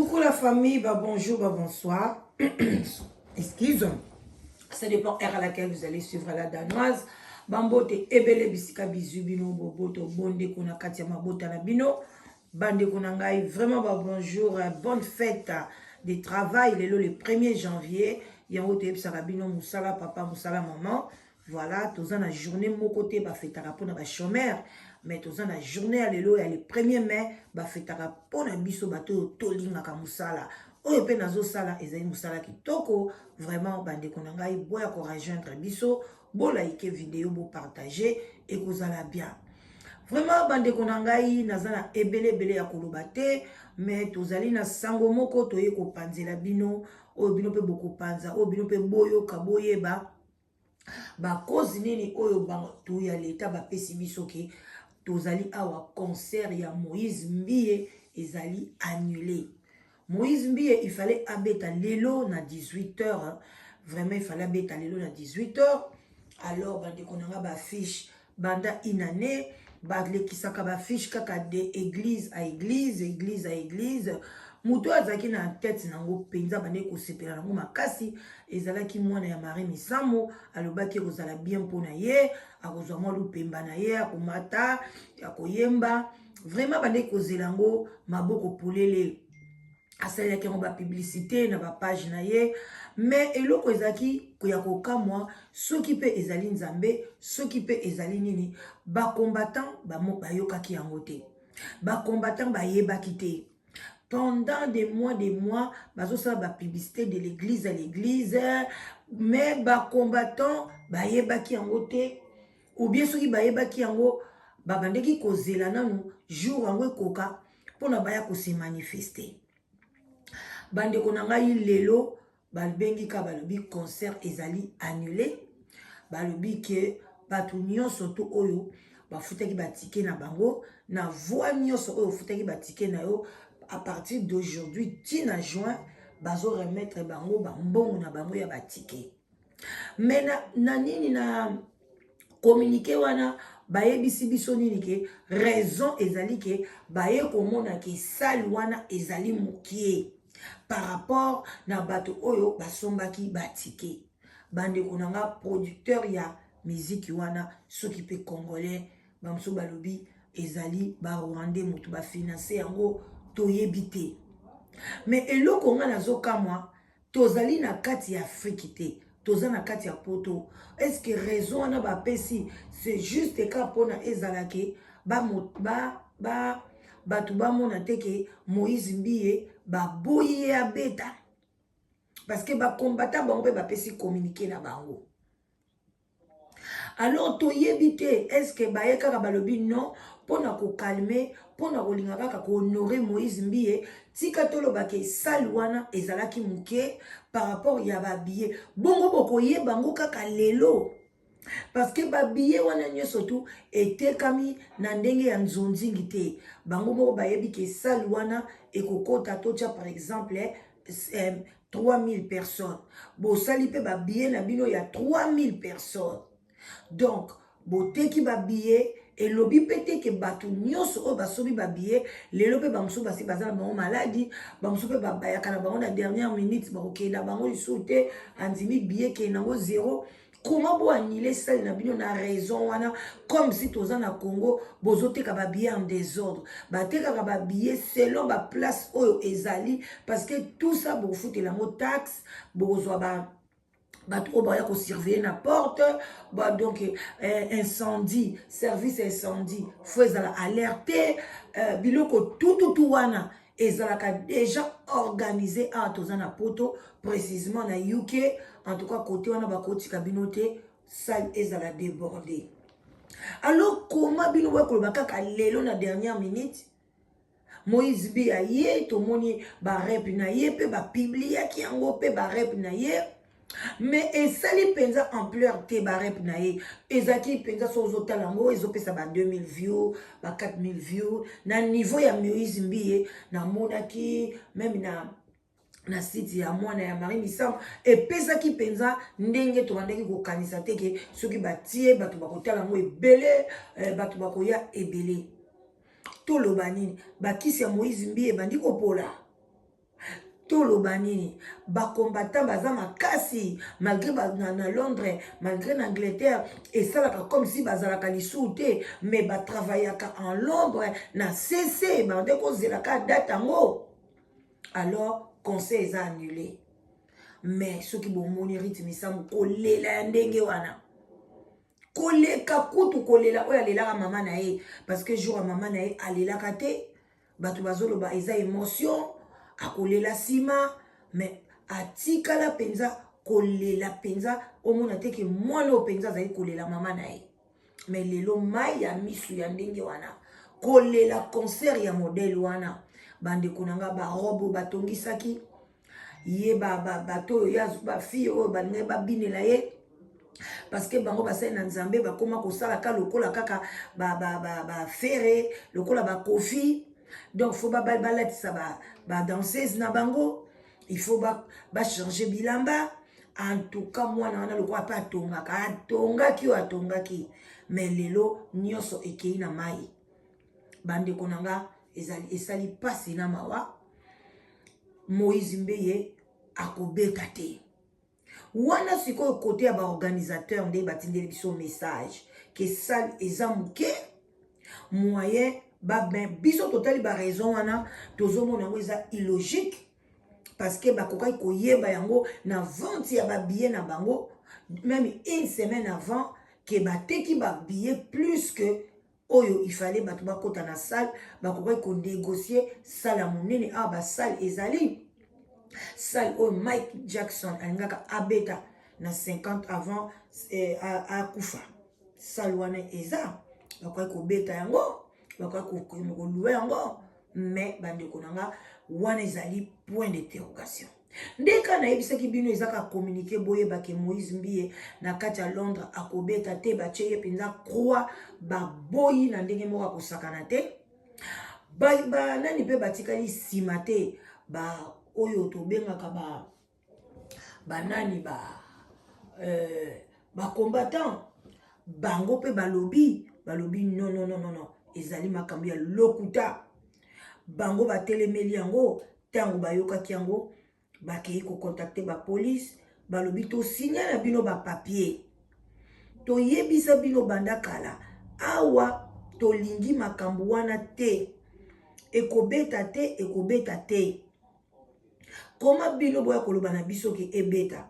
Coucou la famille, bah bonjour, bah bonsoir. Excuse. Ça dépend heure à laquelle vous allez suivre la danoise. Bambote ebele bisika bizubino boboto bonde kuna katia mabota na bino. Bande kuna ngai vraiment bah bonjour, bonne fête de travail le 1er janvier. Yango te ebisaka bino musala papa musala maman. Voilà, tous en la journée mon côté bah fêtaka pour na chômeur. Mais tous en la journée à l'élo et le 1er mai bah fêtaka pour na biso bato tolinga ka musala. Oyo pe nazo sala ezali musala kitoko vraiment bande ko ngai boya ko rejoindre biso bo like vidéo bo partager et kozala bien vraiment bande ko ngai nazana ebele ya koloba te mais tozali na sango moko toye ko panzela bino oyo bino pe boko panza oyo bino pe boyo kaboyeba ba cause nini oyo bantu ya leta ba pesi biso ke tozali awa concert ya Moïse Mbie ezali annulé. Moïse Mbie, il fallait abeta lelo na 18h. Hein. Vraiment, il fallait abeta lelo na 18h. Alors, bande konanga ba fiche banda inane, badle kisaka ba fiche kaka de église à église, église à église. Muto azaki na tête nango penza bande ko sepela nango makasi, ezalaki mwana ya Marie Misamo, alobaki kozala bien pona ye, akozwa mwa lupemba na ye, akomata, akoyemba. Vraiment bande ko zelango maboko polele. Asali ki ba publicité na ba page na ye mais eloko ezaki koya kokamwa soki pe ezali nzambe soki pe ezali nini ba combattant ba yokaki yango te ba combattant ba yebaki te pendant des mois bazo sala ba publicité de l'église à l'église mais ba combattant ba yebaki yango te ou bien soki ba yebaki yango ba bandeki kozela nanu jour yango ekoka pona baya ko se manifester. Bande konangai lelo balbengi ka balobi concert ezali annulé balobi ke batu nyonso to oyo bafutaki batike na bango na voix nyonso oyo futaki batike na yo à partir d'aujourd'hui tina juin bazo remettre bango bambongo na bango ya batike mais na nini na communiqué wana bayebisi biso nini ke raison ezali ke baye komona ke salle wana ezali mukie par rapport na bato oyo basombaki batike bande konanga producteur ya musique wana soki pe congolais bamso balobi ezali ba rwandais mutu ba financer yango toyebite mais eloko nga nazokamwa tozali na kati ya Afrique te toza na kati ya poto est-ce que raison wana ba pesi c'est juste ka pona ezalake batu bamona teke Moïse Mbie baboye ya beta parce que ba combattant bango pe ba pesi communiquer na bango alors toyebite est-ce que baye kaka balobi non pona ko calmer pona ko linga kaka ko honorer Moïse Mbie tika toloba ke salwana ezalaki muke par rapport ya ba billet bongo boko ye bango kaka lelo parce que ba billet wana nyoso tu etekami na ndenge ya nzonzingi te bango moko bayebi ke salwana ekokota tocha par exemple 3000 personnes bo sali pe ba billet na bino ya 3000 personnes donc boteki ba billet et lobi pete ke batu nyonso o basobi ba billet lelo pe bamso basi bazana bango maladie bamso pe bayaka na bango na dernière minute bakokenda bango isute andimi billet ke nango zéro. Comment vous annuler ça na bino na raison wana comme si toza na Congo bozoteka ba billet en désordre bateka ba billet selon ba place oyo ezali parce que tout ça bo foutre la mot taxe bozwa ba bato baya ko surveiller na porte ba donc incendie service incendie faut ezala alerter biloko tout wana ezalaka déjà organisé à tozana poto précisément na UK en tout cas côté wana bakoti kabinote salle ezala débordé alors comment bino bakoloba kaka lelo na dernière minute Moïse Mbie aye to moni ba rep na ye pe ba publier ki yango pe ba rep na ye mais esali penza ampleur te ba rep na ye ezaki penza sozo talango ezopesa ba 2000 views ba 4000 views na niveau ya Moïse Mbie na monaki même na site ya mwana ya Marie Misamo epesaki penza ndenge to bandeki ko kanisa teke soki batie bato bakotala ngo ebele bato bakoya ebele to lobanini bakisi ya Moïse Mbie bandi kopola tolo banini ba combattant baza makasi malgré na Londres malgré na Angleterre et ça comme si bazalaka lisute mais ba travaillaka en Londres na CC bande ko zelaka date ngo alors conseil est annulé mais ceux qui bon moni rythme ça ko lela ndenge wana koleka kutu kolela oya lela maman na ye parce que jour maman na ye alela kate batu bazolo ba eza émotion akolela sima mais atikala penza kolela penza omona teke mwana o penza zali kolela mama na ye mais lelo mai ya misu ya ndenge wana kolela concert ya modèle wana bande konanga ba robe batongisaki ye bato ya ba fille o balinga babinela ye parce que bango basali na nzambe bakoma kosala ka lokola kaka ba fere lokola ba kofi donc faut balatisa ba danseuse na bango il faut ba changer bilamba en tout cas mwana wana lokola pa atongaki mais lelo nyonso ekei na mai bande konanga esali pasi na mawa Moïse Mbeye akobeta te wana sikoyo côté ya ba organisateur nde batindeli biso message que sale eza muke moyen ben biso totali ba raison wana tozomona yango eza illogique parce que bakokaki koyeba yango na vente ya ba billet na bango même une semaine avant que bateki ba billet plus que oyo il fallait bato bakota na salle bakokaki ko négocier salle ya monene a ba salle ezali salle oyo Mike Jackson alingaka abeta na 50 avant akufa salle wana eza bakokaki kobeta yango bakokaki koluwa yango mais bandeko nanga wana ezali point d'interrogation ndeka nayebisaki bino ezaka communiqué boyebake Moïse Mbeye na kati ya Londres akobeta te batie ye mpenza croix baboyi na ndenge moko akosakana te nani mpe batikali nsima te oyo tobengaka banani combattant bango mpe balobi non ezali makambo ya lokuta bango batelemeli yango tango bayokaki yango bakei kokontakte bapolice balobi tosinya na bino bapapier toyebisa bino banda kala awa tolingi makambo wana te ekobeta te koma bino boya koloba na biso ke ebeta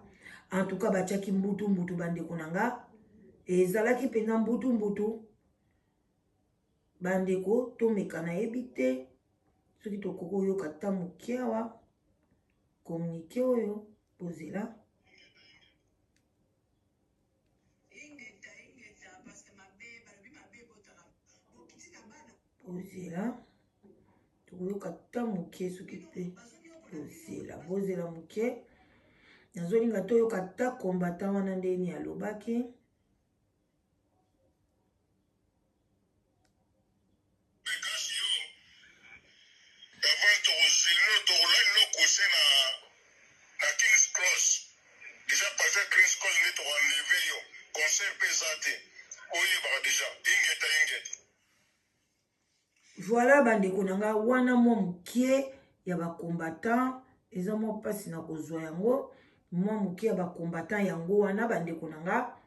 en tout cas batiaki mbutu bandeko nanga ezalaki pena mbutu bandeko tomeka nayebi te soki tokoko oyoka ta moke awa communiqué oyo pozela tokoyoka ta moke soki pe bozela moke nazolinga toyoka ta combattant wana ndeni alobaki voilà bandeko nanga wana mwa moke ya bakombatant eza mwa mpasi na kozwa yango mwa moke ya bakombatant yango wana bandeko nanga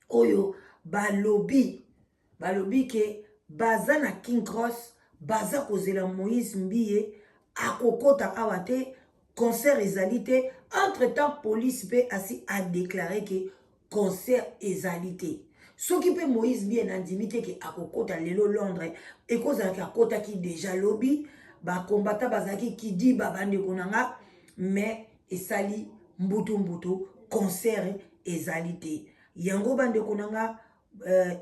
oyo balobi ke baza na King Cross baza kozela Moïse Mbeye akokota awa te concert ezali te entre temps police pe asi a déclaré que concert ezali te soki pe Moïse Mbeye nandimi te ke akokota lelo Londres ekozalaki akotaki déjà lobi bakombata bazalaki kidiba bandeko nanga mais esali mbutu concert ezali te yango bandeko nanga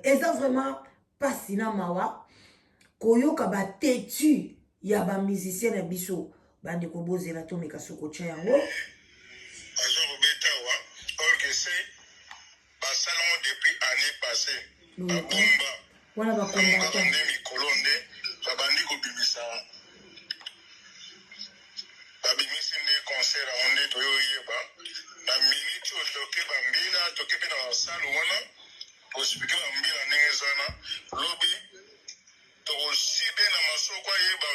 eza vraiment pasi na mawa koyoka batetu ya bamusicien na biso bandeko bozela tomeka sokotia yango azokobeta wa orkese basalongo depuis année passée babomba wana bakombata nde mikolo nde babandi kobimisa babimisi nde concert yango nde toyoyeba na miniti oyo toke bambila toke mpe na basalo wana kosipike bambila ndenge ezana lobi tokosibe na masoko ayeba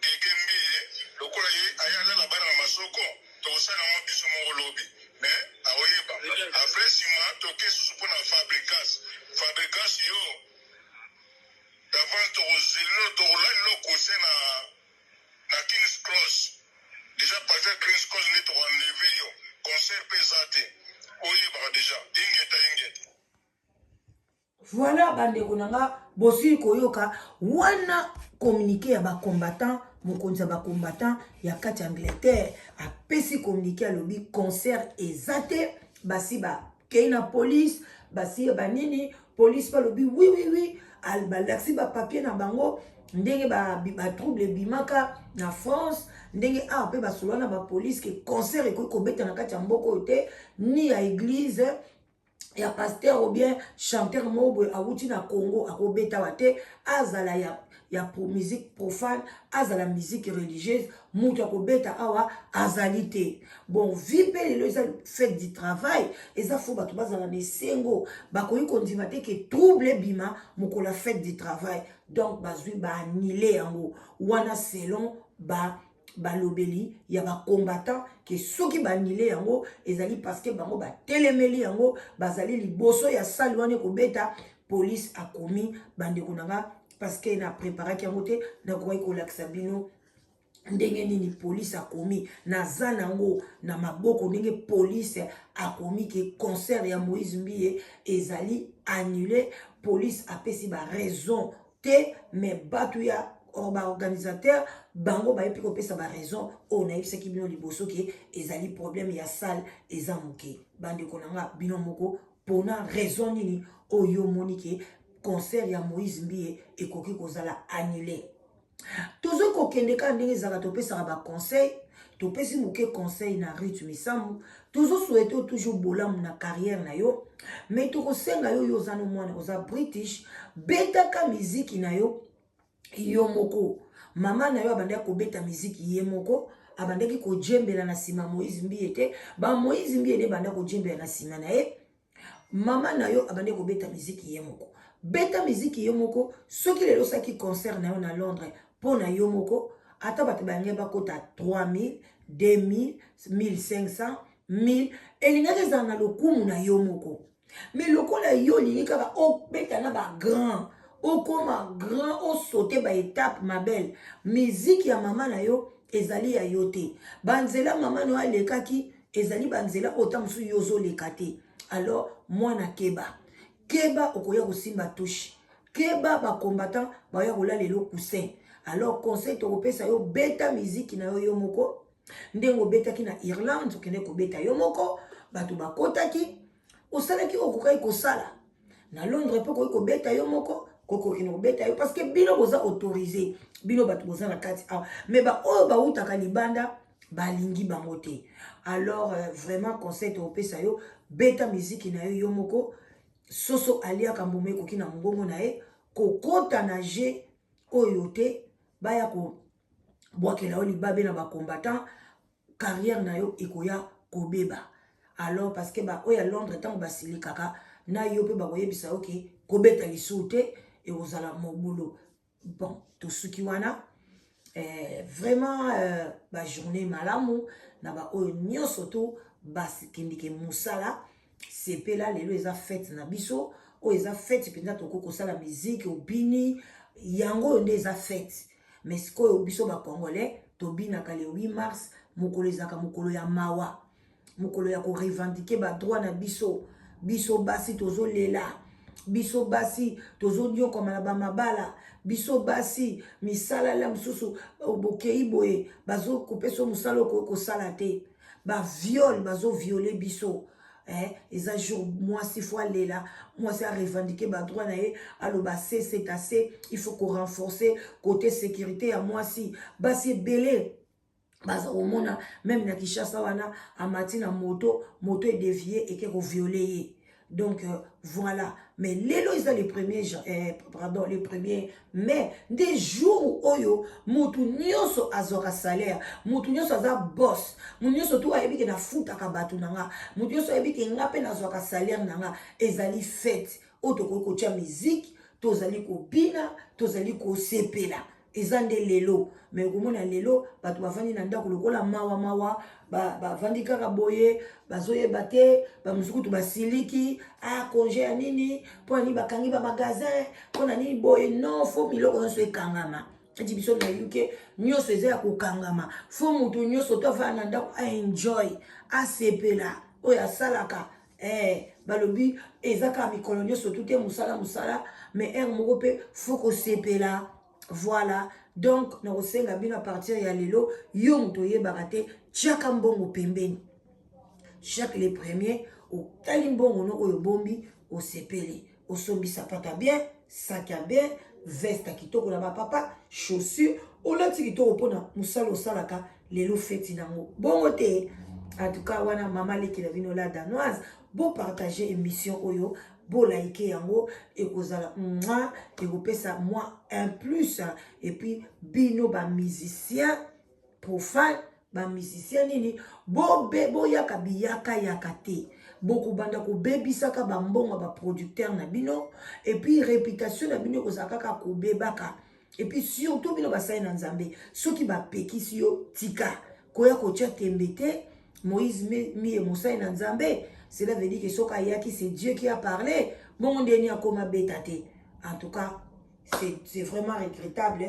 keke Mbeye lokola ye ayalala bana na masoko Voilà, bande konanga, bosi koyoka, wana communiqué ya ba combattant, mokonza ba combattant, ya kati Angleterre, a pesi communiqué à lobby concert ezate, basi ba keina police, basi ba nini, police pa lobby, oui, al balaksi ba papier na bango, ndenge ba trouble bimaka na France, ndenge pe ba solana ba police ke concert eko kobeta na kati ya mboko yote, ni ya église, ya pasteur ou bien chanteur mobo awuti na Congo akobeta wate azala ya pour musique profane azala musique religieuse mutu akobeta awa azalite bon vipe lelo eza fête du travail eza fo bato bazala na esengo bakoki kondima te ke trouble bima mokola fête du travail donc bazwi baannule yango wana selon balobeli ya ba combattant ke soki banile yango ezali parce que bango ba telemeli yango bazali liboso ya sali wana kobeta police akomi bande kunanga parce que na préparer yango te na ko kolakisa bino ndenge nini police akomi na zanango na maboko ndenge police akomi ke concert ya Moïse Mbiye ezali annulé police apesi ba raison te mais batu ya organisateur bango ba epi kopesa ba raison on a yebisaki bino liboso ke ezali problème ya salle eza moke bande konanga bino moko pona raison nini oyo monike concert ya Moïse Mbiye ekoki kozala annulé toujours kokende ka ndenge zaka topesa ba conseil topesi moke conseil na rythme misamu toujours souhaiter toujours bolamu na carrière na yo mais tokosenga yo yo zano mwana oza British betaka musique na yo yo moko mama na yo abandaki kobeta miziki ye moko abandaki kojembela na sima Moïse Mbiye te ba Moïse Mbiye ne banda kojembela na sima na ye mama na yo abandaki kobeta miziki ye moko beta miziki ye moko soki lelo saki concert na yo na Londres pona yo moko ata bato bange bakota 3000 2000 1500 1000 elingaki ezala na lokumu na yo moko mais lokola yo lingi kaka obeta na ba grand okoma grand o sauter ba étape ma belle musique ya mama na yo ezali ya yo te banzela mama no alekaki ezali banzela otamsu yozo lekate alors mwana keba okoya kosimba touche keba ba combattant ba ya kola lelo coussin alors conseil to kopesa yo beta musique na yo yo moko ndengo betaki na Irlande okende ko beta yo moko bato bakotaki osalaki okokai kosala na Londres po ko beta yo moko koko kino beta yo parce que bino boza autorisé bino bato boza na kati mais ba oyo ba utaka libanda balingi bango te alors vraiment conseil to pesa yo beta musique na yo yo moko soso alia kambume koki na mbongo na ye kokota na je oyo te baya ko bwakela oli babe na ba combattant carrière na yo ekoya kobeba alors parce que ba oya Londres tango basili kaka na yo pe ba koyebisa ok kobeta lisu te et aux ala mobulo bon tout ce qui wana vraiment ba journée malamu na ba oyo nyoso to basi kindike musala sepela lelo eza fête na biso o eza fête penza to ko sala musique obini yango nde eza fête mais sikoyo biso ba congolais to bina ka le 8 mars mokolo ezaka mokolo ya mawa mokolo ya ko revendiquer ba droit na biso basi tozo lela biso basi tozo nyoka malaba mabala biso basi misala la mususu bokei boye bazo kopeso musala ko sala te ba viol bazo violer biso eza jour moi si fois lela moi c'est à revendiquer ba droit na ye aloba c'est assez il faut qu'on renforcer côté sécurité à moi si basi belé baza omona même na Kinshasa wana amati na moto est dévié et que violer donc voilà mais lelo ils ont les premiers les premiers mai des jours oyo mutu nyoso azora salaire mutu nyoso aza boss mutu nyoso to ayebike na futa ka batu nanga mutu nyoso ayebike ngape na azora salaire nanga ezali fête otoko ko tia musique tozali ko bina tozali ko sepela ezande lelo mais komona lelo bato bavandi na ndako lokola mawa bavandi kaka boye bazoyeba te bamusukutu basiliki congé ya nini mpo nani bakangi ba magasin mpo na nini boye non fo miloko nyonso ekangama eti biso na yuke nyonso eza ya kokangama fo mutu nyonso to avanda na ndako aenjoy asepela oyo asalaka balobi ezaka mikolo nyonso tout te musala mais un moko pe faut ko sepela voilà donc na kosenga bino à partir ya lelo yo moto yebaka te tiaka mbongo pembeni chaque les premiers au talimbongo no oyo bombi au sepeli au sombi sapata bien sac à bien veste kitoko na papa chaussures au lati kitoko pona musala osalaka lelo feti nango bongo te. En tout cas wana mama leki la vino la danoise bo partager émission oyo bo like yango et kozala et ko pesa moi un plus et puis bino ba musicien profane ba musicien nini bo yaka biyaka yakate beaucoup banda ko bebisaka ba mbongo ba producteur na bino et puis réputation na bino kozaka ka ko bebaka et puis surtout bino basai na nzambe soki ba pekisi yo tika koya ko tia tembete Moïse mi mosai na nzambe cela veut dire que soka yaki c'est Dieu qui a parlé bon ndeni akoma betate. En tout cas c'est vraiment regrettable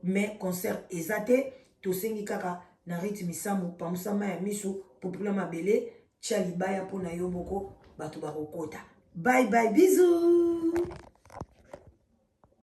mais concert ezate to sengi kaka na rythme samu pamusama ya misu popula mabele tia libaya pona yo moko bato bakokota. Bye bye, bisous.